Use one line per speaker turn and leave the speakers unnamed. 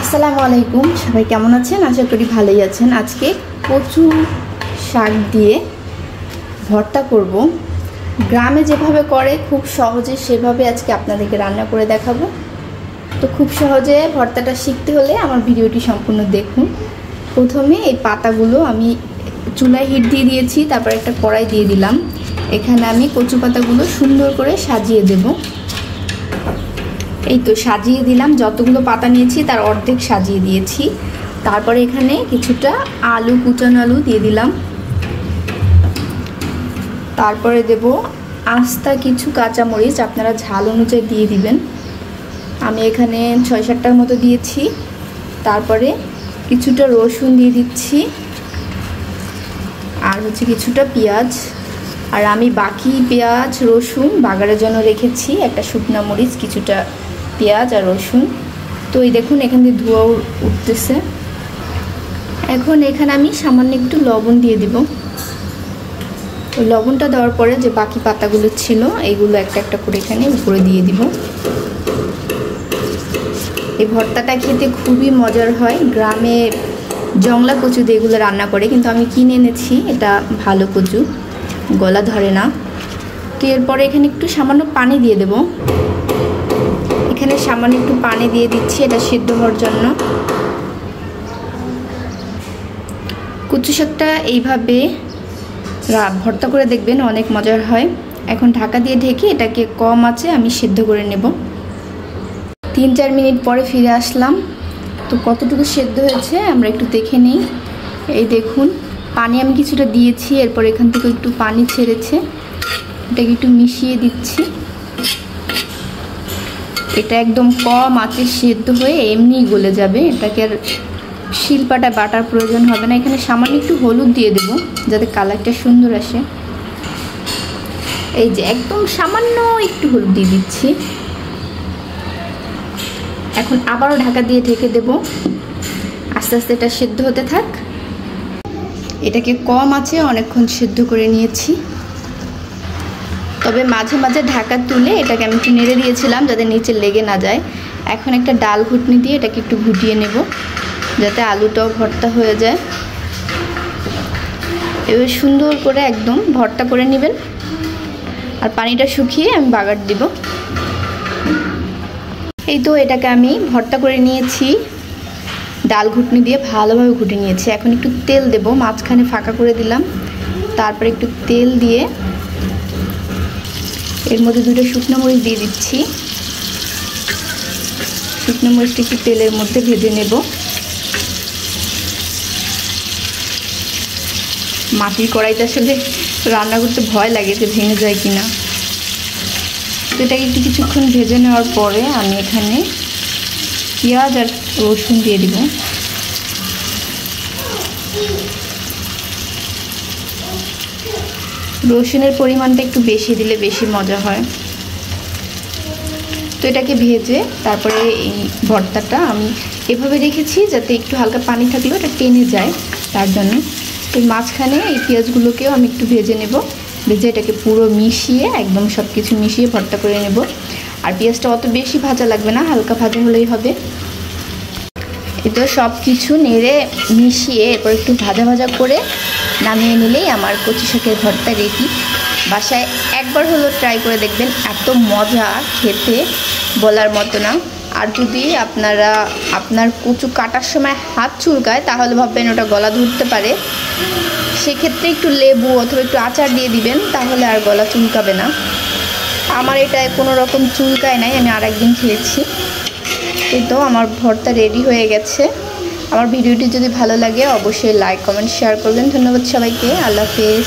আসসালামু আলাইকুম, সবাই কেমন আছেন? আশা করি ভালোই আছেন। আজকে কচু শাক দিয়ে ভর্তা করব। গ্রামে যেভাবে করে খুব সহজে সেভাবে আজকে আপনাদেরকে রান্না করে দেখাবো। তো খুব সহজে ভর্তাটা শিখতে হলে আমার ভিডিওটি সম্পূর্ণ দেখুন। প্রথমে এই পাতাগুলো আমি চুলায় হিট দিয়ে দিয়েছি, তারপর একটা কড়াই দিয়ে দিলাম। এখানে আমি কচু পাতাগুলো সুন্দর করে সাজিয়ে দেব। এই তো সাজিয়ে দিলাম, যতগুলো পাতা নিয়েছি তার অর্ধেক সাজিয়ে দিয়েছি। তারপরে এখানে কিছুটা আলু, কুচানো আলু দিয়ে দিলাম। তারপরে দেব আস্তা কিছু কাঁচামরিচ, আপনারা ঝাল অনুযায়ী দিয়ে দিবেন। আমি এখানে ৬-৭টার মতো দিয়েছি। তারপরে কিছুটা রসুন দিয়ে দিচ্ছি, আর কিছুটা পেঁয়াজ। আর আমি বাকি পেঁয়াজ রসুন বাগারের জন্য রেখেছি, একটা শুকনা মরিচ, কিছুটা পেঁয়াজ আর রসুন। তো এই দেখুন এখান দিয়ে ধোঁয়া উঠতেছে। এখন এখানে আমি সামান্য একটু লবণ দিয়ে দিব। লবণটা দেওয়ার পরে যে বাকি পাতাগুলো ছিল এইগুলো একটা একটা করে এখানে উপরে দিয়ে দিব। এই ভর্তাটা খেতে খুবই মজার হয়। গ্রামে জংলা কচু দিয়ে এগুলো রান্না করে, কিন্তু আমি কিনে এনেছি, এটা ভালো কচু, গলা ধরে না। তো এরপরে এখানে একটু সামান্য পানি দিয়ে দেব। এখানে সামান্য একটু পানি দিয়ে দিচ্ছি এটা সিদ্ধ হওয়ার জন্য। কচু শাকটা এইভাবে ভর্তা করে দেখবেন, অনেক মজার হয়। এখন ঢাকা দিয়ে ঢেকে এটাকে কম আঁচে আমি সিদ্ধ করে নেব। ৩-৪ মিনিট পরে ফিরে আসলাম। তো কতটুকু সেদ্ধ হয়েছে আমরা একটু দেখে নিই। এই দেখুন পানি আমি কিছুটা দিয়েছি, এরপর এখান থেকে একটু পানি ছেড়েছে, এটাকে একটু মিশিয়ে দিচ্ছি। এটা একদম কম আঁচে সেদ্ধ হয়ে এমনিই গলে যাবে, এটাকে আর শিলপাটা বাটার প্রয়োজন হবে না। এখানে সামান্য একটু হলুদ দিয়ে দেব যাতে কালারটা সুন্দর আসে। এই যে একদম সামান্য একটু হলুদ দিয়ে দিচ্ছি। এখন আবারও ঢাকা দিয়ে ঢেকে দেব, আস্তে আস্তে এটা সেদ্ধ হতে থাক। এটাকে কম আঁচে অনেকক্ষণ সেদ্ধ করে নিয়েছি, তবে মাঝে মাঝে ঢাকা তুলে এটাকে আমি একটু নেড়ে দিয়েছিলাম যাতে নিচে লেগে না যায়। এখন একটা ডাল ঘুটনি দিয়ে এটাকে একটু ঘুটিয়ে নেব যাতে আলুটাও ভর্তা হয়ে যায়। এবার সুন্দর করে একদম ভর্তা করে নেবেন, আর পানিটা শুকিয়ে আমি বাগার দিব। এই তো এটাকে আমি ভর্তা করে নিয়েছি, ডাল ঘুটনি দিয়ে ভালোভাবে ঘুটে নিয়েছি। এখন একটু তেল দেব, মাঝখানে ফাঁকা করে দিলাম। তারপরে একটু তেল দিয়ে এর মধ্যে 2টা শুকনো মরিচ দিয়ে দিচ্ছি। শুকনো মরিচটা একটু তেলের মধ্যে ভেজে নেব। মাটির কড়াইতে আসলে রান্না করতে ভয় লাগে যে ভেঙে যায় কিনা। তো এটাকে একটু কিছুক্ষণ ভেজে নেওয়ার পরে আমি এখানে পেঁয়াজ আর রসুন দিয়ে দিব। রসুনের পরিমাণটা একটু বেশি দিলে বেশি মজা হয়। তো এটাকে ভেজে তারপরে এই ভর্তাটা আমি এভাবে রেখেছি যাতে একটু হালকা পানি থাকলেও এটা টেনে যায়, তার জন্য। তো মাঝখানে এই পেঁয়াজগুলোকেও আমি একটু ভেজে নেব, ভেজে এটাকে পুরো মিশিয়ে একদম সব কিছু মিশিয়ে ভর্তা করে নেব। আর পেঁয়াজটা অত বেশি ভাজা লাগবে না, হালকা ভাজা হলেই হবে। এই তো সব কিছু নেড়ে মিশিয়ে এরপর একটু ভাজা ভাজা করে নামিয়ে নিলেই আমার কচু শাকের ভর্তা রেডি। বাসায় একবার হলো ট্রাই করে দেখবেন, এত মজা খেতে বলার মতো না। আর যদি আপনার কচু কাটার সময় হাত চুলকায় তাহলে ভাববেন ওটা গলা ধরতে পারে, সেক্ষেত্রে একটু লেবু অথবা একটু আচার দিয়ে দিবেন, তাহলে আর গলা চুলকাবে না। আমার এটা কোনো রকম চুলকায় নাই, আমি আরেকদিন খেয়েছি। এই তো আমার ভর্তা রেডি হয়ে গেছে। আমার ভিডিওটি যদি ভালো লাগে অবশ্যই লাইক, কমেন্ট, শেয়ার করবেন। ধন্যবাদ সবাইকে। আল্লাহ হাফেজ।